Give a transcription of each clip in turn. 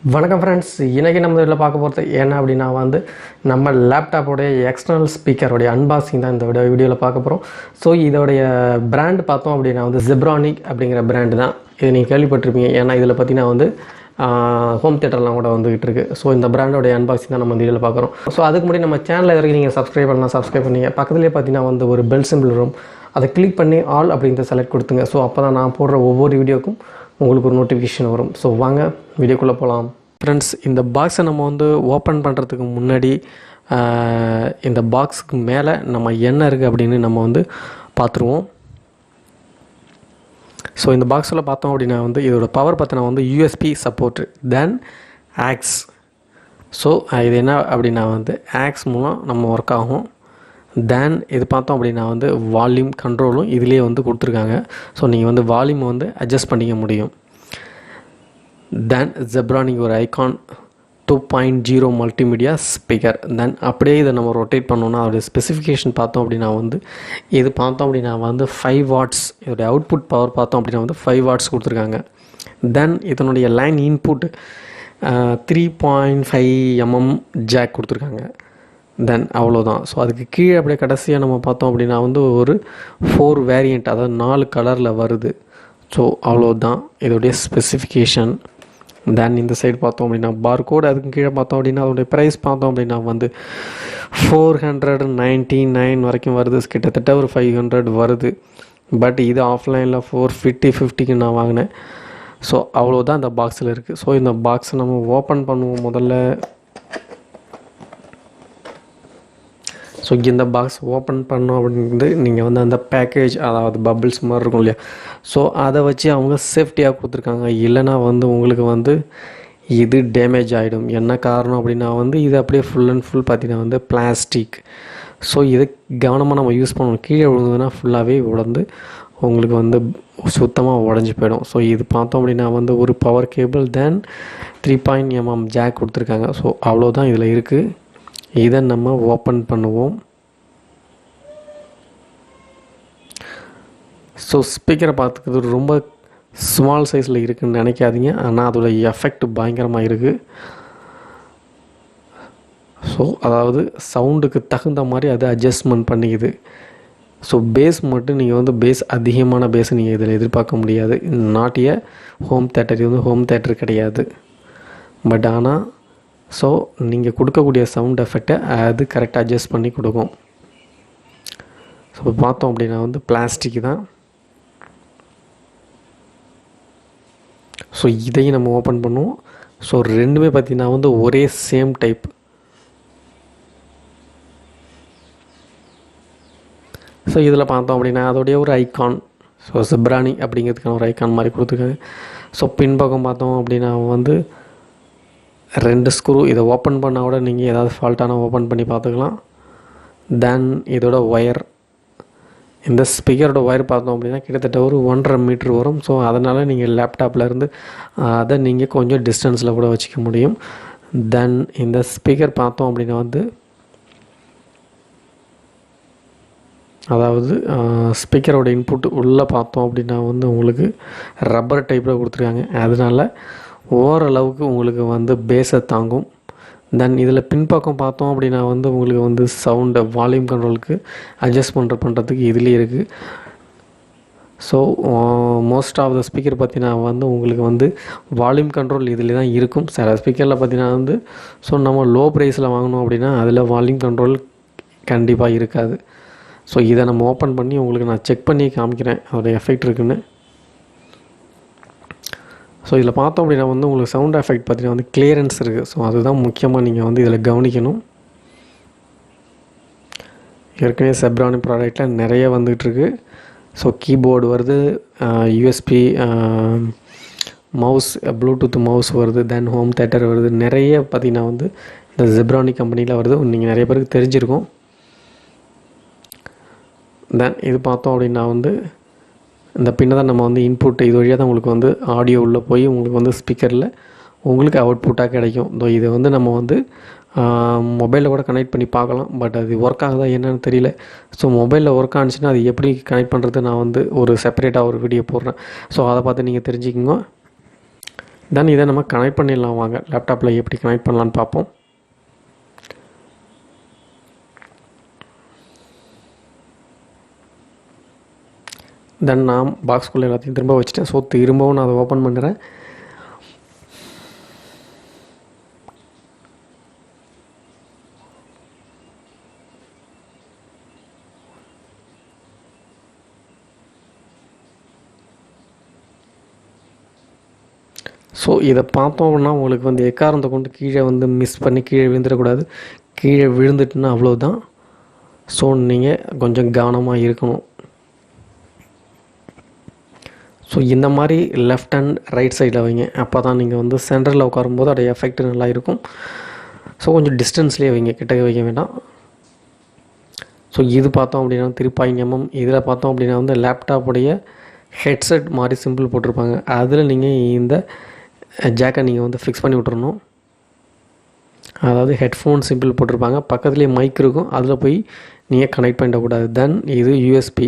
வணக்கம் ஃப்ரெண்ட்ஸ், இன்றைக்கி நம்ம இதில் பார்க்க போகிறது என்ன அப்படின்னா நம்ம லேப்டாப்போடைய எக்ஸ்டர்னல் ஸ்பீக்கருடைய அன்பாக்சிங் தான் இந்த வீடியோவில் பார்க்க போகிறோம். ஸோ இதோடைய பிராண்ட் பார்த்தோம் அப்படின்னா ஜெப்ரானிக் அப்படிங்கிற பிராண்டு தான். இது நீங்கள் கேள்விப்பட்டிருப்பீங்க. ஏன்னா இதில் பார்த்தீங்கன்னா ஹோம் தியேட்டர்லாம் கூட வந்துகிட்டு இருக்குது. ஸோ இந்த பிராண்டோடைய அன்பாக்சிங் தான் நம்ம இந்த வீடியோவில் பார்க்குறோம். ஸோ அதுக்கு முன்னாடி நம்ம சேனலில் வரைக்கும் நீங்கள் சப்ஸ்கிரைப் பண்ணீங்க. பக்கத்துலேயே பார்த்தீங்கன்னா ஒரு பெல் சிம்பிள் வரும். அதை கிளிக் பண்ணி ஆல் அப்படிங்கிற செலக்ட் கொடுத்துங்க. ஸோ அப்போ தான் நான் போடுற ஒவ்வொரு வீடியோக்கும் உங்களுக்கு ஒரு நோட்டிஃபிகேஷன் வரும். ஸோ வாங்க வீடியோக்குள்ளே போகலாம். ஃப்ரெண்ட்ஸ், இந்த பாக்ஸை நம்ம ஓப்பன் பண்ணுறதுக்கு முன்னாடி இந்த பாக்ஸுக்கு மேலே நம்ம என்ன இருக்குது அப்படின்னு நம்ம பார்த்துருவோம். ஸோ இந்த பாக்ஸில் பார்த்தோம் அப்படின்னா இதோட பவர் பார்த்தீங்கன்னா யூஎஸ்பி சப்போர்ட்டு, தென் ஆக்ஸ். ஸோ இது என்ன அப்படின்னா ஆக்ஸ் மூலம் நம்ம ஒர்க் ஆகும். தென் இது பார்த்தோம் அப்படின்னா வால்யூம் கண்ட்ரோலும் இதிலேயே கொடுத்துருக்காங்க. ஸோ நீங்கள் வால்யூம் அட்ஜஸ்ட் பண்ணிக்க முடியும். தென் ஜெப்ரானிக் ஒரு ஐகான் 2.0 மல்டிமீடியா ஸ்பீக்கர். தென் அப்படியே இதை நம்ம ரொட்டேட் பண்ணோன்னா அதோடைய ஸ்பெசிஃபிகேஷன் பார்த்தோம் அப்படின்னா இது பார்த்தோம் அப்படின்னா 5 வாட்ஸ். இதோடைய அவுட்புட் பவர் பார்த்தோம் அப்படின்னா 5 வாட்ஸ் கொடுத்துருக்காங்க. தென் இதனுடைய லைன் இன்புட் 3.5 mm ஜாக் கொடுத்துருக்காங்க. தென் அவ்வளோதான். ஸோ அதுக்கு கீழே அப்படியே கடைசியாக நம்ம பார்த்தோம் அப்படின்னா ஒரு 4 வேரியண்ட், அதாவது 4 கலரில் வருது. ஸோ அவ்வளோதான் இதோடைய ஸ்பெசிஃபிகேஷன். தென் இந்த சைடு பார்த்தோம் அப்படின்னா பார்கோட். அதுக்கு கீழே பார்த்தோம் அப்படின்னா அதோடைய ப்ரைஸ் பார்த்தோம் அப்படின்னா $499 வரைக்கும் வருது. கிட்டத்தட்ட ஒரு 500 வருது. பட் இது ஆஃப்லைனில் 450 நான் வாங்கினேன். ஸோ அவ்வளோதான் இந்த பாக்ஸில் இருக்குது. ஸோ இந்த பாக்ஸை நம்ம ஓப்பன் பண்ணுவோம் முதல்ல. ஸோ இந்த பாக்ஸ் ஓப்பன் பண்ணோம் அப்படிங்கிறது நீங்கள் அந்த பேக்கேஜ், அதாவது பபிள்ஸ் மாதிரி இருக்கும் இல்லையா, ஸோ அதை வச்சு அவங்க சேஃப்டியாக கொடுத்துருக்காங்க. இல்லைனா உங்களுக்கு இது டேமேஜ் ஆகிடும். என்ன காரணம் அப்படின்னா இது அப்படியே ஃபுல் அண்ட் ஃபுல் பார்த்தீங்கன்னா பிளாஸ்டிக். ஸோ இதை கவனமாக நம்ம யூஸ் பண்ணணும். கீழே விழுந்ததுன்னா ஃபுல்லாகவே உடந்து உங்களுக்கு சுத்தமாக உடஞ்சி போயிடும். ஸோ இது பார்த்தோம் அப்படின்னா ஒரு பவர் கேபிள், தென் 3.5 mm ஜாக் கொடுத்துருக்காங்க. ஸோ அவ்வளோதான் இதில் இருக்குது. இதை நம்ம ஓப்பன் பண்ணுவோம். ஸோ ஸ்பீக்கரை பார்த்துக்கிறது ரொம்ப ஸ்மால் சைஸில் இருக்குதுன்னு நினைக்காதீங்க. ஆனால் அதோட எஃபெக்ட் பயங்கரமாக இருக்குது. ஸோ அதாவது சவுண்டுக்கு தகுந்த மாதிரி அதை அட்ஜஸ்ட்மெண்ட் பண்ணிக்குது. ஸோ பேஸ் மட்டும் நீங்கள் பேஸ் அதிகமான பேஸ் நீங்கள் இதில் எதிர்பார்க்க முடியாது. நாட்டிய ஹோம் தேட்டர், இது ஹோம் தேட்டர் கிடையாது. பட் ஆனால் ஸோ நீங்கள் கொடுக்கக்கூடிய சவுண்ட் எஃபெக்டை அது கரெக்டாக அட்ஜஸ்ட் பண்ணி கொடுக்கும். ஸோ பார்த்தோம் அப்படின்னா பிளாஸ்டிக் தான். ஸோ இதையும் நம்ம ஓப்பன் பண்ணுவோம். ஸோ ரெண்டுமே பார்த்திங்கன்னா ஒரே சேம் டைப். ஸோ இதில் பார்த்தோம் அப்படின்னா அதோடைய ஒரு ஐகான், ஸோ ஜெப்ரானிக் அப்படிங்கிறதுக்கான ஒரு ஐகான் மாதிரி கொடுத்துருக்காங்க. ஸோ பின்பக்கம் பார்த்தோம் அப்படின்னா 2 ஸ்க்ரூ. இதை ஓப்பன் பண்ணால் கூட நீங்கள் ஏதாவது ஃபால்ட்டான ஓப்பன் பண்ணி பார்த்துக்கலாம். தென் இதோட ஒயர், இந்த ஸ்பீக்கரோட ஒயர் பார்த்தோம் அப்படின்னா கிட்டத்தட்ட ஒரு 1.5 மீட்டர் வரும். ஸோ அதனால் நீங்கள் லேப்டாப்பில் இருந்து அதை நீங்கள் கொஞ்சம் டிஸ்டன்ஸில் கூட வச்சுக்க முடியும். தென் இந்த ஸ்பீக்கர் பார்த்தோம் அப்படின்னா அதாவது ஸ்பீக்கரோட இன்புட் உள்ளே பார்த்தோம் அப்படின்னா உங்களுக்கு ரப்பர் டைப்பில் கொடுத்துருக்காங்க. அதனால் ஓரளவுக்கு உங்களுக்கு பேஸை தாங்கும். தென் இதில் பின்பக்கம் பார்த்தோம் அப்படின்னா உங்களுக்கு சவுண்டை வால்யூம் கண்ட்ரோலுக்கு அட்ஜஸ்ட் பண்ணுறதுக்கு இதிலே இருக்குது. So most of the speaker பார்த்தீங்கன்னா உங்களுக்கு வால்யூம் கண்ட்ரோல் இதில் தான் இருக்கும். சில ஸ்பீக்கரில் பார்த்தீங்கன்னா ஸோ நம்ம லோ ப்ரைஸில் வாங்கினோம் அப்படின்னா அதில் வால்யூம் கண்ட்ரோல் கண்டிப்பாக இருக்காது. ஸோ இதை நம்ம ஓப்பன் பண்ணி உங்களுக்கு நான் செக் பண்ணி காமிக்கிறேன் அதோடய எஃபெக்ட் இருக்குன்னு. ஸோ இதில் பார்த்தோம் அப்படின்னா உங்களுக்கு சவுண்ட் எஃபெக்ட் பார்த்தீங்கன்னா கிளியரன்ஸ் இருக்குது. ஸோ அதுதான் முக்கியமாக நீங்கள் இதில் கவனிக்கணும். ஏற்கனவே ஜெப்ரானிக் ப்ராடக்டில் நிறைய வந்துகிட்ருக்கு. ஸோ கீபோர்டு வருது, யூஎஸ்பி மவுஸ், ப்ளூடூத் மவுஸ் வருது, தென் ஹோம் தேட்டர் வருது. நிறைய பார்த்திங்கன்னா இந்த ஜெப்ரானிக் கம்பெனியில் வருது. நீங்கள் நிறைய பேருக்கு தெரிஞ்சிருக்கும். தென் இது பார்த்தோம் அப்படின்னா இந்த பின்னை தான் நம்ம இன்புட், இது வழியாக தான் உங்களுக்கு ஆடியோ உள்ளே போய் உங்களுக்கு ஸ்பீக்கரில் உங்களுக்கு அவுட்புட்டாக கிடைக்கும். இதை நம்ம மொபைலில் கூட கனெக்ட் பண்ணி பார்க்கலாம். பட் அது ஒர்க் ஆகுதா என்னன்னு தெரியல. ஸோ மொபைலில் ஒர்க் ஆனிச்சுன்னா அது எப்படி கனெக்ட் பண்ணுறது நான் ஒரு செப்பரேட்டாக ஒரு வீடியோ போடுறேன். ஸோ அதை பார்த்து நீங்கள் தெரிஞ்சுக்கோங்க. தென் இதை நம்ம கனெக்ட் பண்ணிடலாம். வாங்க லேப்டாப்பில் எப்படி கனெக்ட் பண்ணலான்னு பார்ப்போம். தென் நான் பாக்ஸ்குள்ளே எல்லாத்தையும் திரும்ப வச்சுட்டேன். ஸோ திரும்பவும் நான் அதை ஓப்பன் பண்ணுறேன். ஸோ இதை பார்த்தோம் அப்படின்னா உங்களுக்கு வந்து எக்காரத்தை கொண்டு கீழே வந்து மிஸ் பண்ணி கீழே விழுந்துடக்கூடாது. கீழே விழுந்துட்டுன்னா அவ்வளோதான். ஸோ நீங்கள் கொஞ்சம் கவனமாக இருக்கணும். ஸோ இந்த மாதிரி லெஃப்ட் அண்ட் ரைட் சைடில் வைங்க. அப்போ தான் நீங்கள் வந்து சென்டரில் உட்காரும்போது அதோடைய எஃபெக்ட் நல்லா இருக்கும். ஸோ கொஞ்சம் டிஸ்டன்ஸ்லேயே வைங்க, கிட்டக்க வைக்க வேண்டாம். ஸோ இது பார்த்தோம் அப்படின்னா 3.5 mm. இதில் பார்த்தோம் அப்படின்னா வந்து லேப்டாப்புடைய ஹெட்செட் மாதிரி சிம்பிள் போட்டிருப்பாங்க. அதில் நீங்கள் இந்த ஜாக்கை நீங்கள் வந்து ஃபிக்ஸ் பண்ணி விட்டுறணும். அதாவது ஹெட்ஃபோன் சிம்பிள் போட்டிருப்பாங்க, பக்கத்துலேயே மைக் இருக்கும், அதில் போய் நீங்கள் கனெக்ட் பண்ணிடக்கூடாது. தென் இது யூஎஸ்பி.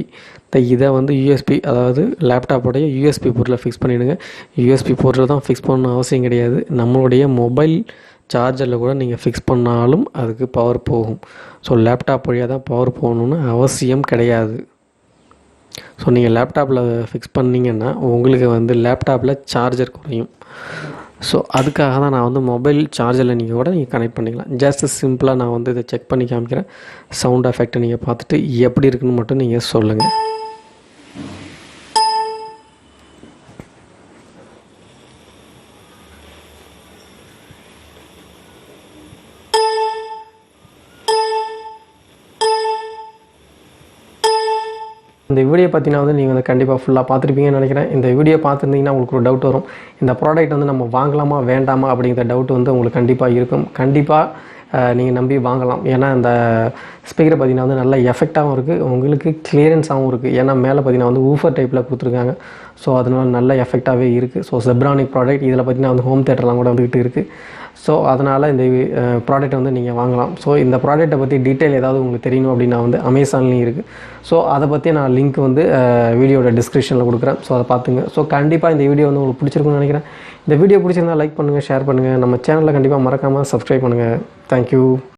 இதை வந்து யூஎஸ்பி, அதாவது லேப்டாப்போடைய யூஎஸ்பி போர்ட்டில் ஃபிக்ஸ் பண்ணிவிடுங்க. யூஎஸ்பி போர்ட்டில் தான் ஃபிக்ஸ் பண்ண அவசியம் கிடையாது. நம்மளுடைய மொபைல் சார்ஜரில் கூட நீங்கள் ஃபிக்ஸ் பண்ணாலும் அதுக்கு பவர் போகும். ஸோ லேப்டாப் வழியாக தான் பவர் போகணுன்னு அவசியம் கிடையாது. ஸோ நீங்கள் லேப்டாப்பில் ஃபிக்ஸ் பண்ணிங்கன்னா உங்களுக்கு வந்து லேப்டாப்பில் சார்ஜர் குறையும். ஸோ அதுக்காக தான் நான் வந்து மொபைல் சார்ஜரில் நீங்கள் கூட நீங்கள் கனெக்ட் பண்ணிக்கலாம். ஜஸ்ட் சிம்பிளாக நான் வந்து இதை செக் பண்ணி காமிக்கிறேன். சவுண்ட் எஃபெக்டை நீங்கள் பார்த்துட்டு எப்படி இருக்குன்னு மட்டும் நீங்கள் சொல்லுங்கள். இந்த வீடியோ பார்த்தீங்கன்னா வந்து நீங்கள் வந்து கண்டிப்பாக ஃபுல்லாக பார்த்துருப்பீங்கன்னு நினைக்கிறேன். இந்த வீடியோ பார்த்துருந்தீங்கன்னா உங்களுக்கு ஒரு டவுட் வரும். இந்த ப்ராடக்ட் வந்து நம்ம வாங்கலாமா வேண்டாமா அப்படிங்கிற டவுட் வந்து உங்களுக்கு கண்டிப்பாக இருக்கும். கண்டிப்பாக நீங்கள் நம்பி வாங்கலாம். ஏன்னா இந்த ஸ்பீக்கரை பார்த்திங்கன்னா வந்து நல்ல எஃபெக்டாகவும் இருக்குது, உங்களுக்கு கிளியரன்ஸாகவும் இருக்குது. ஏன்னா மேலே பார்த்திங்கன்னா வந்து ஊஃபர் டைப்பில் கொடுத்துருக்காங்க. ஸோ அதனால் நல்ல எஃபெக்டாகவே இருக்குது. ஸோ Zebronics ப்ராடக்ட் இதில் பார்த்திங்கன்னா வந்து ஹோம் தேட்டர்லாம் கூட வந்துக்கிட்டு இருக்குது. ஸோ அதனால் இந்த ப்ராடக்ட் வந்து நீங்கள் வாங்கலாம். ஸோ இந்த ப்ராடக்ட்டை பற்றி டீட்டெயில் ஏதாவது உங்களுக்கு தெரியணும் அப்படின்னா வந்து அமேசான்லேயும் இருக்குது. ஸோ அதை பற்றி நான் லிங்க் வந்து வீடியோட டிஸ்கிரிப்ஷனில் கொடுக்குறேன். ஸோ அதை பார்த்துங்க. ஸோ கண்டிப்பாக இந்த வீடியோ வந்து உங்களுக்கு பிடிச்சிருக்குன்னு நினைக்கிறேன். இந்த வீடியோ பிடிச்சிருந்தால் லைக் பண்ணுங்கள், ஷேர் பண்ணுங்கள். நம்ம சேனலில் கண்டிப்பாக மறக்காமல் சப்ஸ்கிரைப் பண்ணுங்கள். தேங்க்யூ.